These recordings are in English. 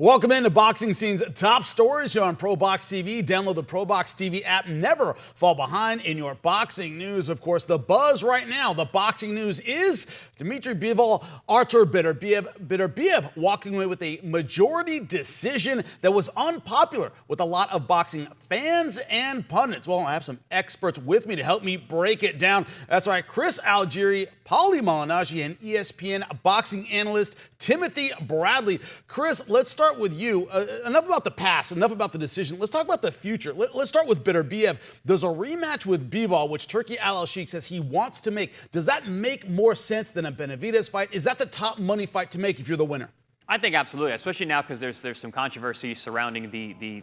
Welcome into Boxing Scene's top stories here on ProBox TV. Download the ProBox TV app. Never fall behind in your boxing news. Of course, the buzz right now, the boxing news is Dmitry Bivol, ARTUR BETERBIEV walking away with a majority decision that was unpopular with a lot of boxing fans and pundits. Well, I have some experts with me to help me break it down. That's right, Chris Algieri, Paulie Malignaggi, and ESPN boxing analyst Timothy Bradley. Chris, let's start with you. Enough about the past, enough about the decision. Let's talk about the future. Let's start with BETERBIEV. Does a rematch with Bivol, which Turki Al-Sheikh says he wants to make, does that make more sense than a Benavidez fight? Is that the top money fight to make if you're the winner? I think absolutely, especially now because there's some controversy surrounding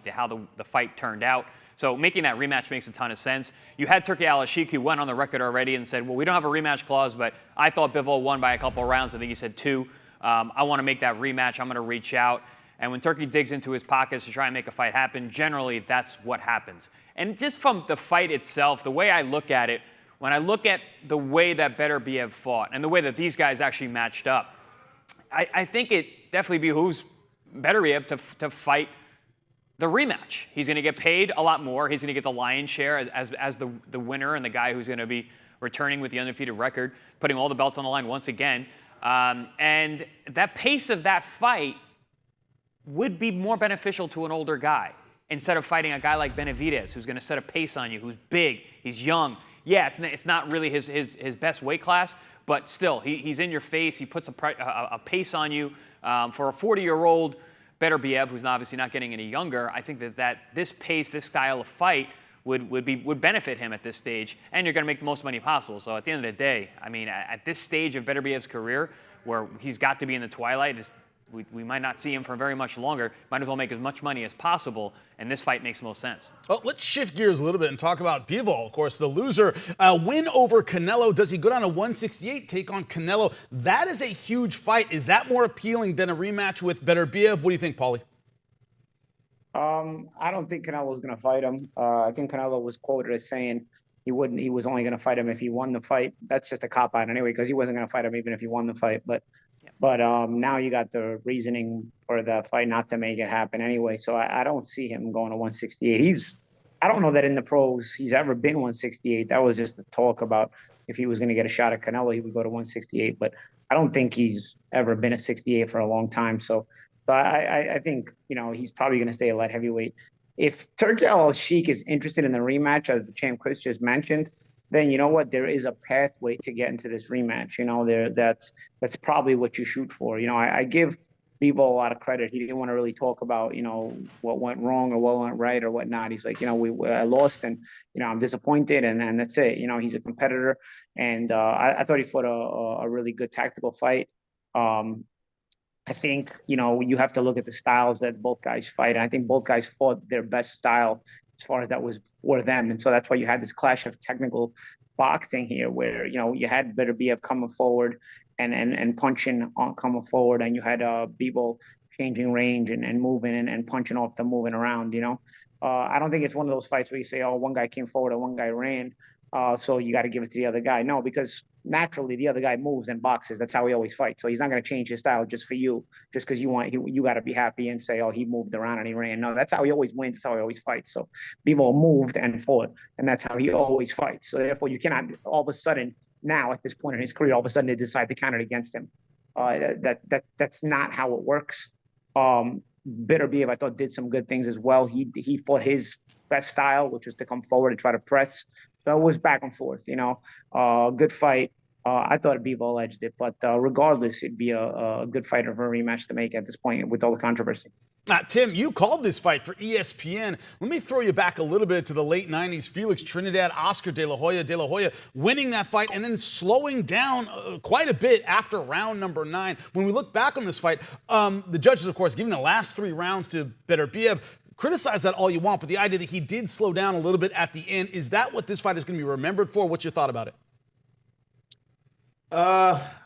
how the fight turned out. So making that rematch makes a ton of sense. You had Turki Al-Sheikh, who went on the record already and said, well, we don't have a rematch clause, but I thought Bivol won by a couple of rounds. I think he said 2. I want to make that rematch. I'm going to reach out. And when Turki digs into his pockets to try and make a fight happen, generally that's what happens. And just from the fight itself, the way I look at it, when I look at the way that BETERBIEV fought and the way that these guys actually matched up, I think it definitely behooves BETERBIEV to fight the rematch. He's going to get paid a lot more. He's going to get the lion's share as the winner and the guy who's going to be returning with the undefeated record, putting all the belts on the line once again. And that pace of that fight would be more beneficial to an older guy instead of fighting a guy like Benavidez, who's going to set a pace on you, who's big, he's young. Yeah, it's not really his best weight class, but still, he's in your face. He puts a pace on you. For a 40-year-old BETERBIEV, who's obviously not getting any younger, I think that this pace, this style of fight would benefit him at this stage, and you're going to make the most money possible. So at the end of the day, I mean, at this stage of BETERBIEV's career, where he's got to be in the twilight, we might not see him for very much longer. Might as well make as much money as possible, and this fight makes most sense. Well, let's shift gears a little bit and talk about Bivol. Of course, the loser, win over Canelo. Does he go down to 168, take on Canelo? That is a huge fight. Is that more appealing than a rematch with BETERBIEV? What do you think, Paulie? I don't think Canelo was going to fight him. I think Canelo was quoted as saying he was only going to fight him if he won the fight. That's just a cop-out anyway, because he wasn't going to fight him even if he won the fight. But now you got the reasoning for the fight not to make it happen anyway. So I don't see him going to 168. I don't know that in the pros he's ever been 168. That was just the talk about if he was going to get a shot at Canelo, he would go to 168. But I don't think he's ever been a 68 for a long time. So I think, he's probably going to stay a light heavyweight. If Turki Al-Sheikh is interested in the rematch, as the champ Chris just mentioned, then you know what? There is a pathway to get into this rematch. That's probably what you shoot for. I give Bivol a lot of credit. He didn't want to really talk about, what went wrong or what went right or whatnot. He's like, I lost and, I'm disappointed and that's it. He's a competitor. And I thought he fought a really good tactical fight. I think, you have to look at the styles that both guys fight. And I think both guys fought their best style as far as that was for them. And so that's why you had this clash of technical boxing here where, you had BETERBIEV coming forward and punching on coming forward. And you had Bivol changing range and moving and punching off the moving around, I don't think it's one of those fights where you say, oh, one guy came forward and one guy ran. So you got to give it to the other guy. No, because naturally the other guy moves and boxes. That's how he always fights. So he's not going to change his style just for you, just because you got to be happy and say, oh, he moved around and he ran. No, that's how he always wins. That's how he always fights. So Bivol moved and fought, and that's how he always fights. So therefore, you cannot all of a sudden now at this point in his career, all of a sudden they decide to count it against him. That's not how it works. BETERBIEV, I thought, did some good things as well. He fought his best style, which was to come forward and try to press. So it was back and forth, good fight. I thought Bivol edged it, but regardless, it'd be a good fight of a rematch to make at this point with all the controversy. Tim, you called this fight for ESPN. Let me throw you back a little bit to the late 90s. Felix Trinidad, Oscar De La Hoya winning that fight and then slowing down quite a bit after round number 9. When we look back on this fight, the judges, of course, giving the last 3 rounds to BETERBIEV. Criticize that all you want, but the idea that he did slow down a little bit at the end, is that what this fight is going to be remembered for? What's your thought about it?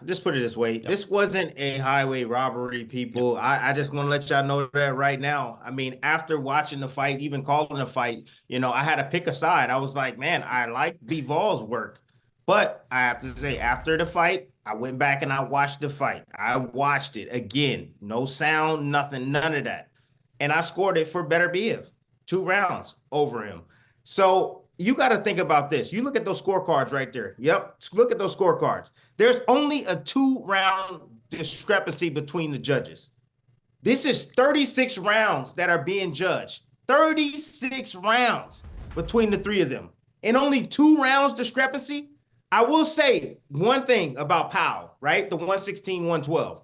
Just put it this way. Yep. This wasn't a highway robbery, people. Yep. I just want to let y'all know that right now. I mean, after watching the fight, even calling the fight, I had to pick a side. I was like, man, I like Bivol's work. But I have to say, after the fight, I went back and I watched the fight. I watched it again. No sound, nothing, none of that. And I scored it for BETERBIEV, 2 rounds over him. So you got to think about this. You look at those scorecards right there. Yep. Look at those scorecards. There's only a 2-round discrepancy between the judges. This is 36 rounds that are being judged. 36 rounds between the 3 of them. And only 2 rounds discrepancy. I will say one thing about Powell, right? The 116, 112.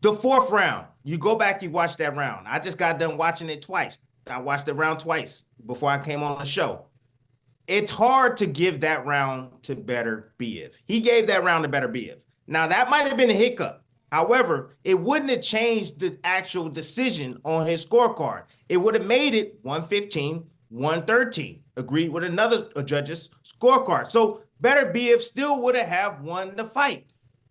The 4th round, you go back, you watch that round. I just got done watching it twice. I watched the round twice before I came on the show. It's hard to give that round to BETERBIEV. He gave that round to BETERBIEV. Now, that might have been a hiccup. However, it wouldn't have changed the actual decision on his scorecard. It would have made it 115, 113. Agreed with another judge's scorecard. So BETERBIEV still would have won the fight.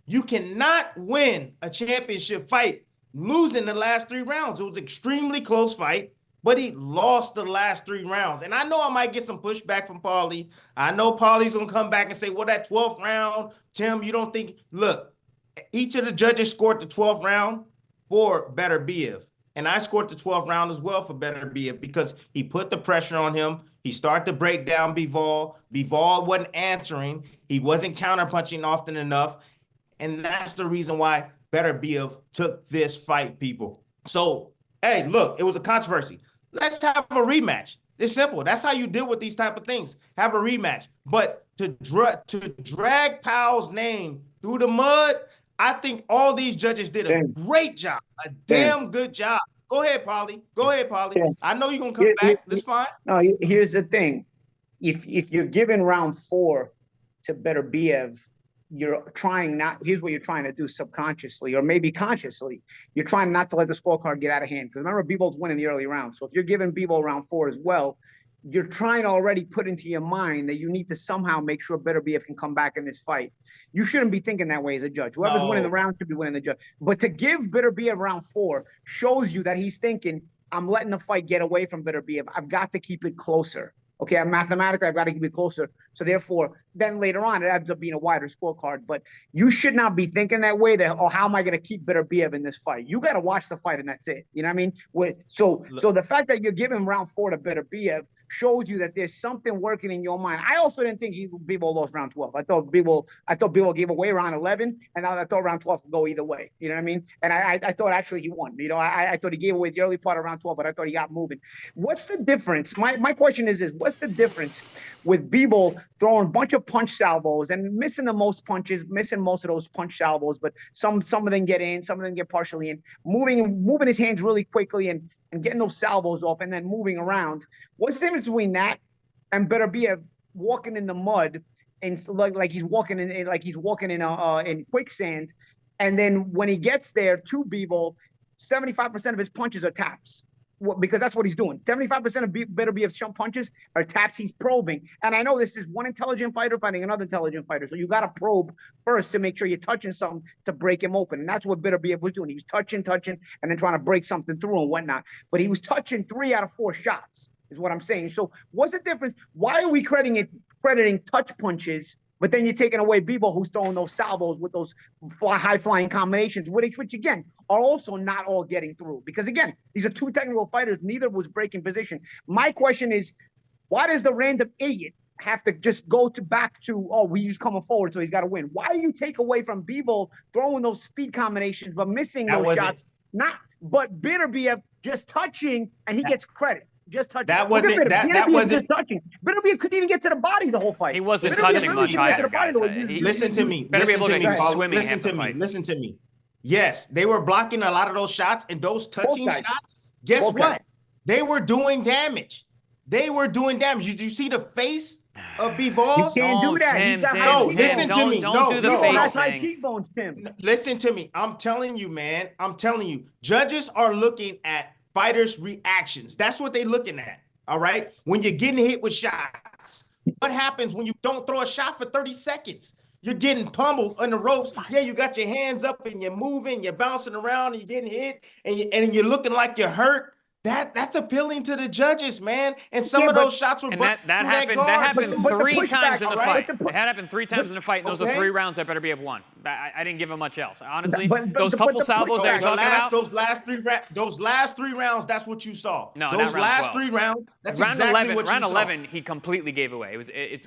You cannot win a championship fight losing the last 3 rounds. It was an extremely close fight, but he lost the last 3 rounds. And I know I might get some pushback from Paulie. I know Paulie's going to come back and say, well, that 12th round, Tim, you don't think... Look, each of the judges scored the 12th round for BETERBIEV. And I scored the 12th round as well for BETERBIEV because he put the pressure on him. He started to break down Bivol. Bivol wasn't answering. He wasn't counterpunching often enough. And that's the reason why BETERBIEV took this fight, people. So, hey, look, it was a controversy. Let's have a rematch. It's simple. That's how you deal with these type of things. Have a rematch. But to drag Powell's name through the mud, I think all these judges did a great job, a damn good job. Go ahead, Paulie. Go ahead, Paulie. I know you're going to come back. That's fine. No, here's the thing. If you're giving round 4 to BETERBIEV, you're trying not, here's what you're trying to do subconsciously or maybe consciously. You're trying not to let the scorecard get out of hand. Because remember, Bivol's winning the early round. So if you're giving Bivol round 4 as well, you're trying to already put into your mind that you need to somehow make sure BETERBIEV can come back in this fight. You shouldn't be thinking that way as a judge. Whoever's winning the round should be winning the judge. But to give BETERBIEV round 4 shows you that he's thinking, I'm letting the fight get away from BETERBIEV. I've got to keep it closer. Okay, mathematically, I've got to keep it closer. So therefore, then later on, it ends up being a wider scorecard. But you should not be thinking that way that, oh, how am I going to keep BETERBIEV in this fight? You got to watch the fight and that's it. You know what I mean? So the fact that you're giving round 4 to BETERBIEV shows you that there's something working in your mind. I also didn't think Bivol lost round 12. I thought Bivol gave away round 11, and I thought round 12 would go either way. You know what I mean? And I thought actually he won. You know, I thought he gave away the early part of round 12, but I thought he got moving. What's the difference? My question is this: what's the difference with Bivol throwing a bunch of punch salvos and missing the most punches, missing most of those punch salvos, but some of them get in, some of them get partially in, moving his hands really quickly and getting those salvos off and then moving around? What's the difference between that and BETERBIEV walking in the mud and like he's walking in quicksand, and then when he gets there to Bivol, 75% of his punches are taps? Because that's what he's doing. 75% of BETERBIEV's punches are taps. He's probing. And I know this is one intelligent fighter fighting another intelligent fighter. So you got to probe first to make sure you're touching something to break him open. And that's what BETERBIEV was doing. He was touching, and then trying to break something through and whatnot. But he was touching 3 out of 4 shots, is what I'm saying. So what's the difference? Why are we crediting touch punches, but then you're taking away Bivol, who's throwing those salvos with those high-flying combinations, which again, are also not all getting through? Because again, these are 2 technical fighters. Neither was breaking position. My question is, why does the random idiot have to just go back to, oh, he's coming forward, so he's got to win? Why do you take away from Bivol throwing those speed combinations, but missing those shots? But BETERBIEV just touching, and he gets credit. Just touching. That wasn't just touching. BETERBIEV couldn't even get to the body the whole fight. He wasn't touching much either, guys. Listen to me. Listen to me. Yes, they were blocking a lot of those shots, and those touching shots, guess what? They were doing damage. Did you see the face of Bivol? You can't do that. Listen to me. Don't do the face that's thing. like cheekbones, Tim. Listen to me. I'm telling you, man. I'm telling you. Judges are looking at fighters' reactions. That's what they're looking at. All right. When you're getting hit with shots, what happens when you don't throw a shot for 30 seconds? You're getting pummeled on the ropes. Yeah, you got your hands up and you're moving, you're bouncing around, and you're getting hit, and you're looking like you're hurt. That's appealing to the judges, man. And some of those shots were And busted that through happened. guard. That happened but the three pushback, times in the all right? fight. It had happened 3 times in the fight. And those are 3 rounds that BETERBIEV have won. I didn't give him much else. Honestly, those couple salvos that you're talking about. Those last three rounds, that's what you saw. No, those not round last 12. 3 rounds, that's Round exactly 11, what you round saw. 11, he completely gave away.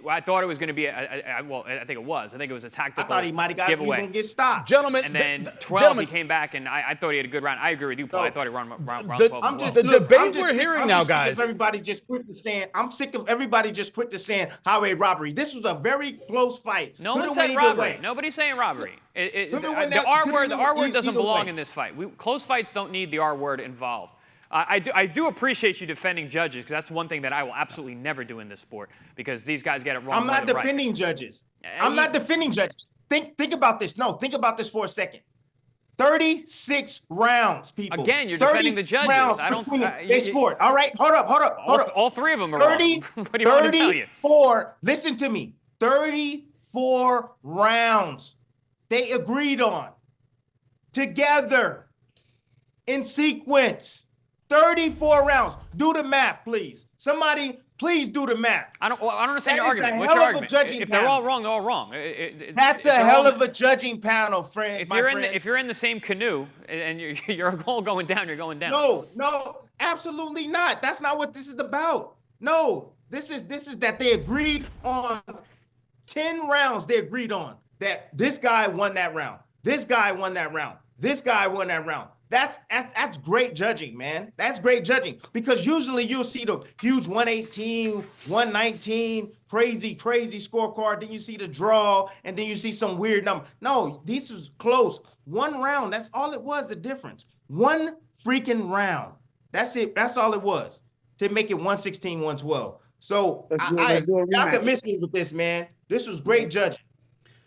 I thought it was going to be well, I think it was. I think it was a tactical I thought he might have got giveaway. going to get stopped. Gentlemen, And then 12, gentlemen, he came back, and I thought he had a good round. I agree with you, Paul. I thought he ran round 12. I'm as just well. The look, debate I'm just we're sick- hearing I'm now, just sick of guys. Everybody just quick to saying. I'm sick of everybody just quick to saying highway robbery. This was a very close fight. No Could've one said went either robbery. way. Nobody's saying robbery. Could've went The that- R could've word, the went R word doesn't either belong way. in this fight. Close fights don't need the R word involved. I do appreciate you defending judges, because that's one thing that I will absolutely never do in this sport, because these guys get it wrong. I'm more not than right. defending judges. I'm you- not defending judges. Think about this. No, think about this for a second. 36 rounds, people. Again, you're defending the 36 judges. rounds I don't- between them. you- They scored. All right, hold up. All 3 of them are 30, wrong. What do you want me to tell you? 34, listen to me, 34 rounds they agreed on together in sequence. 34 rounds. Do the math, please. Somebody, please do the math. I don't understand your That is a argument. What's your hell of a argument? judging If they're all panel. wrong, they're all wrong. That's a hell of a judging panel, friend. If you're in the same canoe and you're all going down, you're going down. No, absolutely not. That's not what this is about. No, this is that they agreed on 10 rounds. They agreed on that this guy won that round. This guy won that round. This guy won that round. That's great judging, man. That's great judging, because usually you'll see the huge 118, 119, crazy scorecard. Then you see the draw, and then you see some weird number. No, this was close. 1 round. That's all it was. The difference. 1 freaking round. That's it. That's all it was to make it 116, 112. So Let's do a y'all can rematch. miss me with this, man. This was great judging.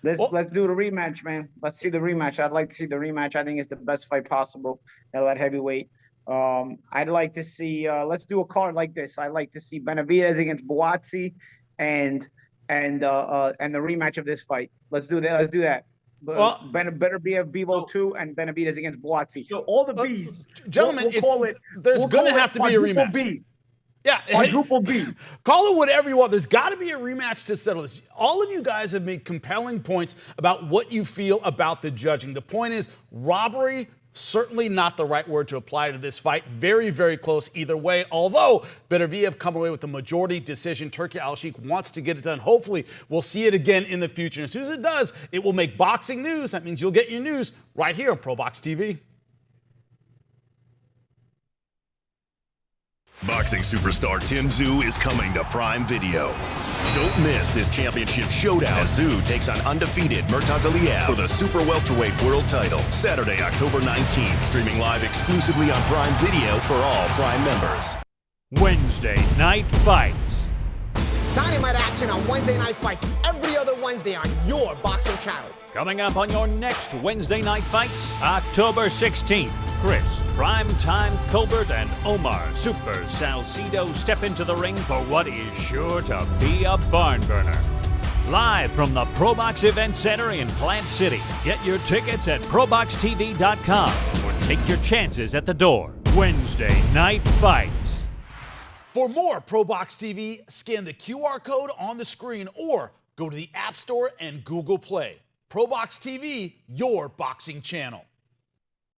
Let's do the rematch, man. Let's see the rematch. I'd like to see the rematch. I think it's the best fight possible at light heavyweight. I'd like to see. Let's do a card like this. I'd like to see BETERBIEVs against Buatsi, and the rematch of this fight. Let's do that. Let's do that. Well, BETERBIEV BIVOL 2 and BETERBIEVs against Buatsi. So- All the Bs. gentlemen, we'll call it. there's we'll going to call it have to be a quadruple rematch. B. Yeah, Quadruple B. call it whatever you want. There's got to be a rematch to settle this. All of you guys have made compelling points about what you feel about the judging. The point is, robbery, certainly not the right word to apply to this fight. Very, very close either way. Although BETERBIEV come away with the majority decision. Turki Al-Sheikh wants to get it done. Hopefully, we'll see it again in the future. And as soon as it does, it will make boxing news. That means you'll get your news right here on ProBox TV. Boxing superstar Tim Tszyu is coming to Prime Video. Don't miss this championship showdown as Tszyu takes on undefeated Murtaz Aliyev for the super welterweight world title. Saturday, October 19th, streaming live exclusively on Prime Video for all Prime members. Wednesday Night Fights. Dynamite action on Wednesday Night Fights every other Wednesday on your boxing channel. Coming up on your next Wednesday Night Fights, October 16th. Chris, Primetime Colbert, and Omar Super Salcido step into the ring for what is sure to be a barn burner. Live from the ProBox Event Center in Plant City. Get your tickets at ProBoxTV.com or take your chances at the door. Wednesday Night Fights. For more ProBox TV, scan the QR code on the screen or go to the App Store and Google Play. ProBox TV, your boxing channel.